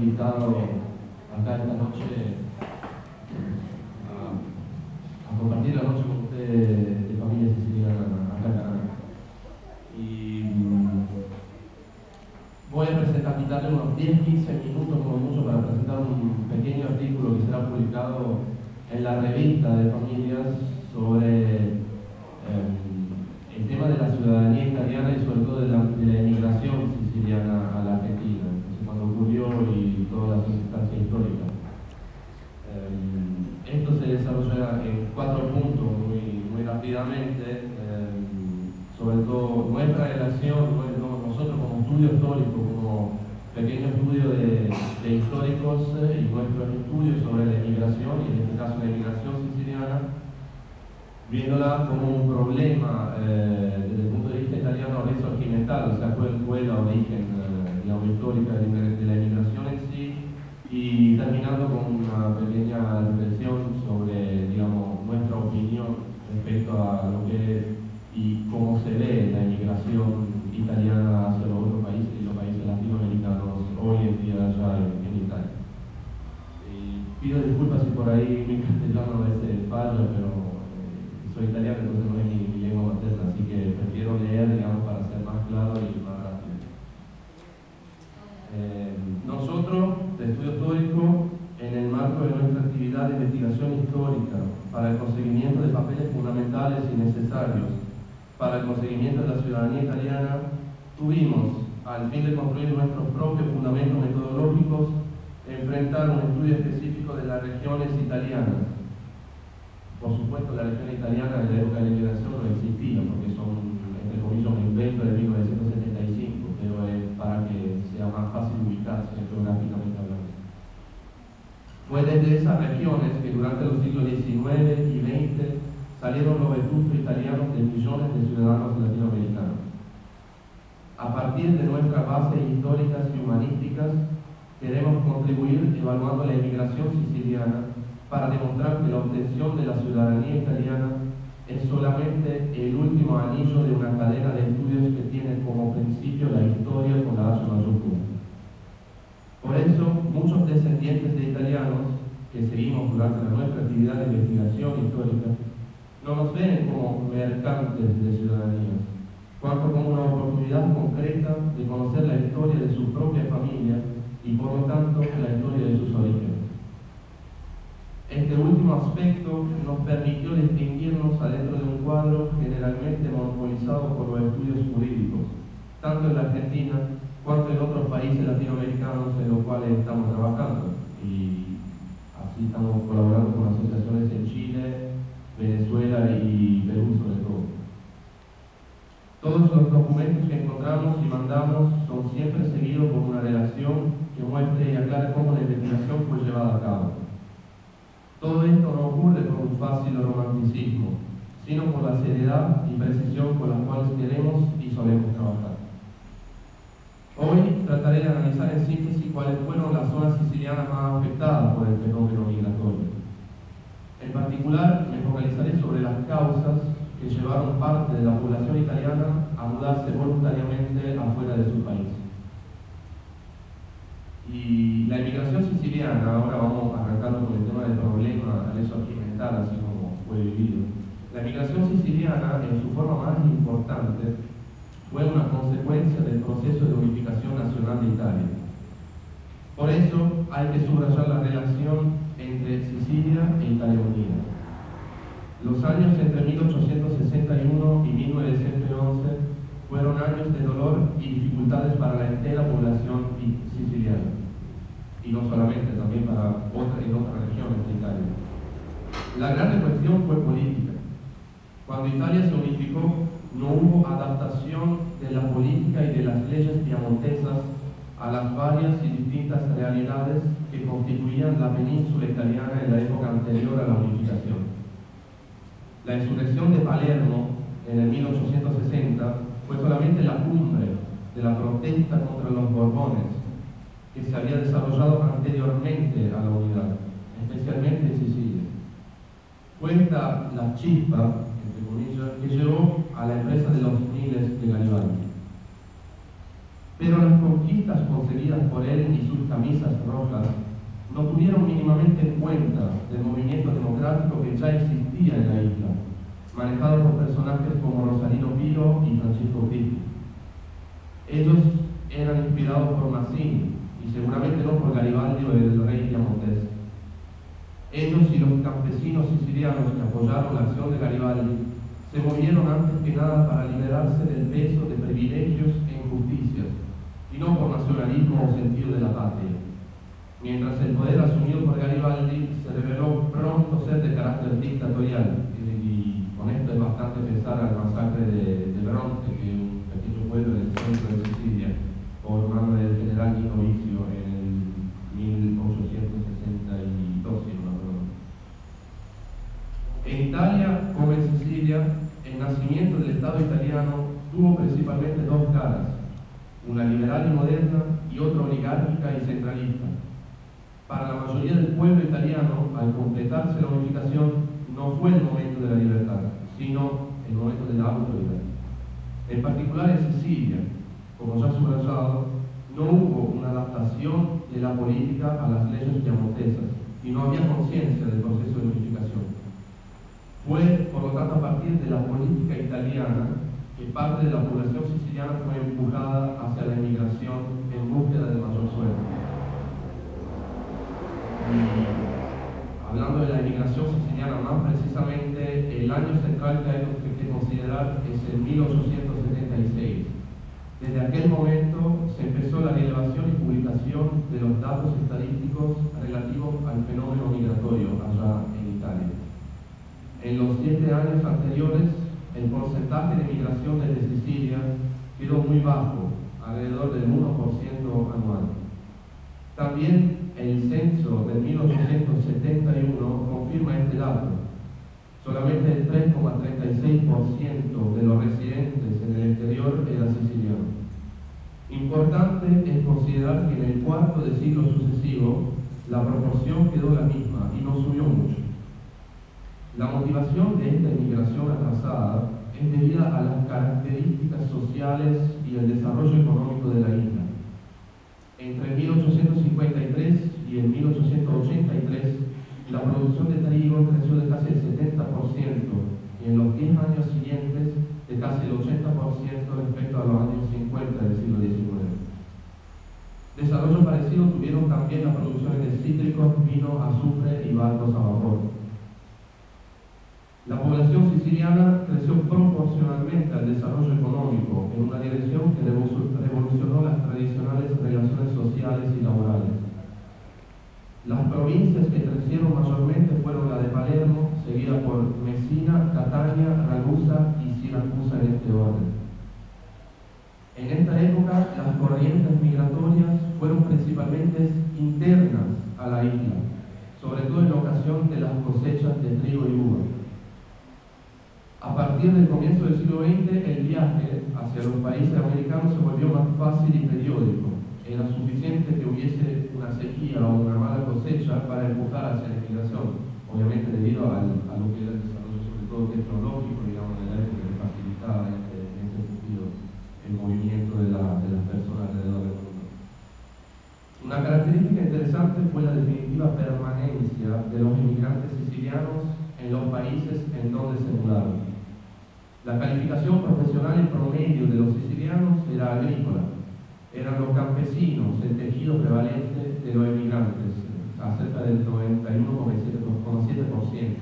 invitado acá esta noche a compartir la noche con ustedes de familia siciliana acá en Canadá. Y voy a quitarle unos 10-15 minutos como mucho para presentar un pequeño artículo que será publicado en la revista de familias sobre el tema de la ciudadanía italiana y sobre todo de la emigración siciliana a la Argentina, cuando ocurrió y toda la circunstancia histórica. Esto se desarrolla en 4 puntos muy rápidamente, sobre todo nuestra relación, nosotros como estudio histórico, como pequeño estudio de históricos y nuestros estudios sobre la emigración, y en este caso la emigración siciliana, viéndola como un problema desde el punto de vista italiano risorgimental, o sea, cuál fue la origen histórica de la emigración en sí, y terminando con una pequeña reflexión sobre, digamos, nuestra opinión respecto a lo que es y cómo se ve la emigración italiana hacia los otros países y los países latinoamericanos hoy en día allá en Italia. Y pido disculpas si por ahí mi castellano a veces falla, pero soy italiano, entonces no es mi lengua materna, así que prefiero leer, digamos, para ser más claro y más rápido. Nosotros, de estudio histórico, en el marco de nuestra actividad de investigación histórica para el conseguimiento de papeles fundamentales y necesarios para el conseguimiento de la ciudadanía italiana, tuvimos, al fin de construir nuestros propios fundamentos metodológicos, enfrentar un estudio específico de las regiones italianas. Por supuesto, la región italiana de la época de la inmigración no existía, porque son, entre comillas, un invento de 1975, pero es para que sea más fácil ubicarse geográficamente hablando. Fue desde esas regiones que durante los siglos XIX y XX salieron los vetustos italianos de millones de ciudadanos latinoamericanos. A partir de nuestras bases históricas y humanísticas, queremos contribuir evaluando la emigración siciliana para demostrar que la obtención de la ciudadanía italiana es solamente el último anillo de una cadena de estudios que tiene como principio la historia con la H mayúscula. Por eso, muchos descendientes de italianos que seguimos durante nuestra actividad de investigación histórica no nos ven como mercantes de ciudadanía, cuanto como una oportunidad concreta de conocer la historia de su propia familia y por lo tanto la historia de sus orígenes. Este último aspecto nos permitió distinguirnos adentro de un cuadro generalmente monopolizado por los estudios jurídicos, tanto en la Argentina cuanto en otros países latinoamericanos en los cuales estamos trabajando. Y así estamos colaborando con asociaciones en Chile, Venezuela y Perú sobre todo. Todos los documentos que encontramos y mandamos son siempre seguidos por una relación que muestre y aclare cómo la investigación fue llevada a cabo. Todo esto no ocurre por un fácil romanticismo, sino por la seriedad y precisión con las cuales queremos y solemos trabajar. Hoy trataré de analizar en síntesis cuáles fueron las zonas sicilianas más afectadas por el fenómeno migratorio. En particular, me focalizaré sobre las causas que llevaron parte de la población italiana a mudarse voluntariamente afuera de su país. Y la inmigración siciliana, ahora vamos arrancando con el tema del problema risorgimental, así como fue vivido. La inmigración siciliana, en su forma más importante, fue una consecuencia del proceso de unificación nacional de Italia. Por eso hay que subrayar la relación entre Sicilia e Italia Unida. Los años entre 1861 y 1911 fueron años de dolor y dificultades para la entera población siciliana, y no solamente, también para otras regiones de Italia. La gran cuestión fue política. Cuando Italia se unificó, no hubo adaptación de la política y de las leyes piamontesas a las varias y distintas realidades que constituían la península italiana en la época anterior a la unificación. La insurrección de Palermo en el 1860 fue solamente la cumbre de la protesta contra los Borbones, que se había desarrollado anteriormente a la unidad, especialmente en Sicilia. Fue esta la chispa, entre comillas, que llevó a la empresa de los miles de Garibaldi. Pero las conquistas conseguidas por él y sus camisas rojas no tuvieron mínimamente en cuenta el movimiento democrático que ya existía en la isla, manejado por personajes como Rosalino Pilo y Francisco Cristi. Ellos eran inspirados por Mazzini y seguramente no por Garibaldi o el rey Piamontés. Ellos y los campesinos sicilianos que apoyaron la acción de Garibaldi se movieron antes que nada para liberarse del peso de privilegios e injusticias, y no por nacionalismo o sentido de la patria. Mientras el poder asumido por Garibaldi se reveló pronto ser de carácter dictatorial, y con esto es bastante pensar al masacre de Bronte, que es un pequeño pueblo del centro de Sicilia, por mano del general Nino Vicio en el 1862, si no me acuerdo. En Italia, como en Sicilia, el nacimiento del Estado italiano tuvo principalmente dos caras, una liberal y moderna y otra oligárquica y centralista. Para la mayoría del pueblo italiano, al completarse la unificación, no fue el momento de la libertad, sino el momento de la autoridad. En particular en Sicilia, como ya subrayado, no hubo una adaptación de la política a las leyes piamontesas y no había conciencia del proceso de unificación. Fue, por lo tanto, a partir de la política italiana que parte de la población siciliana fue empujada hacia la emigración en búsqueda de mayor sueldo. Y hablando de la emigración siciliana más precisamente, el año central que hay que considerar es el 1876. Desde aquel momento se empezó la relevación y publicación de los datos estadísticos relativos al fenómeno migratorio allá en Italia. En los 7 años anteriores, el porcentaje de migración desde Sicilia quedó muy bajo, alrededor del 1% anual. También el censo de 1871 confirma este dato. Solamente el 3,36% de los residentes en el exterior era siciliano. Importante es considerar que en el cuarto de siglo sucesivo la proporción quedó la misma y no subió mucho. La motivación de esta inmigración atrasada es debida a las características sociales y el desarrollo económico de la isla. Entre 1853 y el 1883, la producción de trigo creció de casi el 70% y en los 10 años siguientes de casi el 80% respecto a los años 50 del siglo XIX. Desarrollo parecido tuvieron también las producciones de cítricos, vino, azufre y barcos a vapor. La población siciliana creció proporcionalmente al desarrollo económico en una dirección que revolucionó las tradicionales relaciones sociales y laborales. Las provincias que crecieron mayormente fueron la de Palermo, seguida por Messina, Catania, Ragusa y Siracusa en este orden. En esta época, las corrientes migratorias fueron principalmente internas a la isla, sobre todo en ocasión de las cosechas de trigo y uva. A partir del comienzo del siglo XX, el viaje hacia los países americanos se volvió más fácil y periódico. Era suficiente que hubiese una sequía o una mala cosecha para empujar hacia la inmigración, obviamente debido a lo que era el desarrollo, sobre todo tecnológico, digamos, de la época que facilitaba en ese sentido el movimiento de las personas alrededor del mundo. Una característica interesante fue la definitiva permanencia de los inmigrantes sicilianos en los países en donde se mudaron. La calificación profesional en promedio de los sicilianos era agrícola. Eran los campesinos el tejido prevalente de los emigrantes, cerca del 91,7%.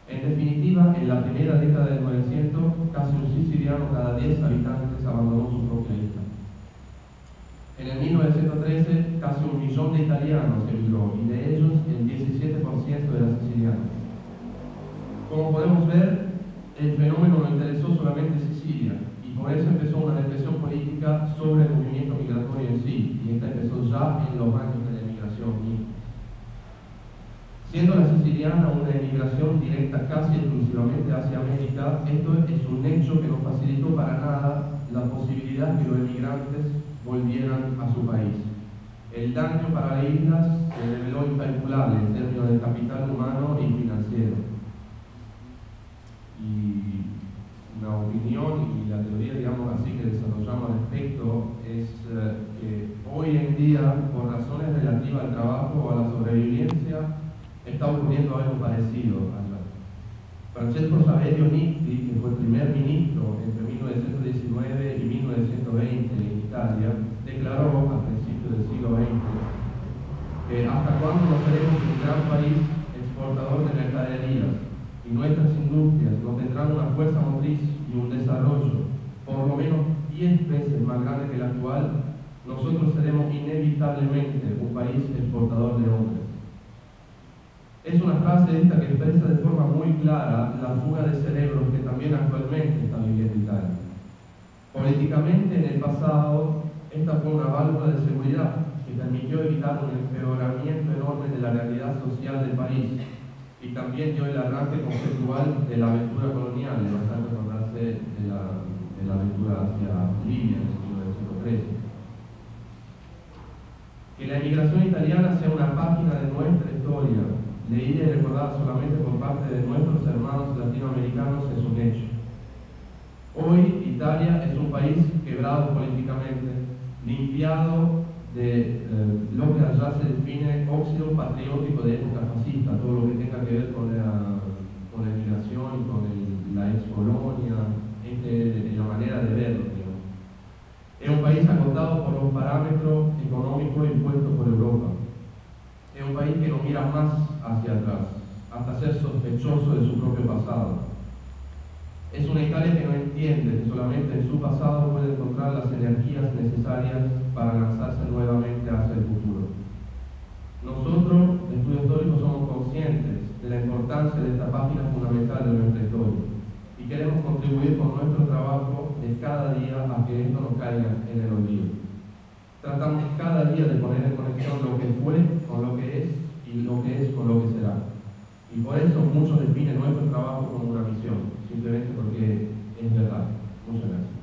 En definitiva, en la primera década del 900, casi un siciliano cada 10 habitantes abandonó su propia isla. En el 1913, casi 1 millón de italianos emigró, y de ellos el 17% era siciliano. Como podemos ver, el fenómeno no interesó solamente Sicilia, y por eso empezó una reflexión política sobre el movimiento migratorio en sí, y esta empezó ya en los años de la emigración misma. Siendo la siciliana una emigración directa casi exclusivamente hacia América, esto es un hecho que no facilitó para nada la posibilidad que los emigrantes volvieran a su país. El daño para las islas se reveló incalculable en términos de capital humano y financiero. Y una opinión y la teoría, digamos así, que desarrollamos al respecto es que hoy en día, por razones relativas al trabajo o a la sobrevivencia, está ocurriendo algo parecido allá. Francesco Saverio Nitti, que fue primer ministro entre 1919 y 1920 en Italia, declaró a principios del siglo XX que hasta cuándo no seremos un gran país exportador de mercaderías y nuestras industrias no tendrán una fuerza motriz y un desarrollo por lo menos 10 veces más grande que el actual, nosotros seremos inevitablemente un país exportador de hombres. Es una frase esta que expresa de forma muy clara la fuga de cerebros que también actualmente está viviendo Italia. Políticamente, en el pasado, esta fue una válvula de seguridad que permitió evitar un empeoramiento enorme de la realidad social del país y también dio el arranque conceptual de la aventura colonial, es bastante acordarse de la aventura hacia Libia en el siglo XIII. Que la emigración italiana sea una página de nuestra historia, leída y recordada solamente por parte de nuestros hermanos latinoamericanos, es un hecho. Hoy Italia es un país quebrado políticamente, limpiado de lo que allá se define óxido patriótico de época fascista, todo lo que tenga que ver con la emigración y con la ex-colonia, la manera de verlo, digamos. Es un país acotado por los parámetros económicos impuestos por Europa. Es un país que no mira más hacia atrás, hasta ser sospechoso de su propio pasado. Es una Italia que no entiende que solamente en su pasado puede encontrar las energías necesarias para lanzarse nuevamente hacia el futuro. Nosotros, de Estudios Históricos, somos conscientes de la importancia de esta página fundamental de nuestra historia y queremos contribuir con nuestro trabajo de cada día a que esto no caiga en el olvido. Tratamos cada día de poner en conexión lo que fue con lo que es y lo que es con lo que será. Y por eso muchos definen nuestro trabajo como una misión, simplemente porque es verdad. Muchas gracias.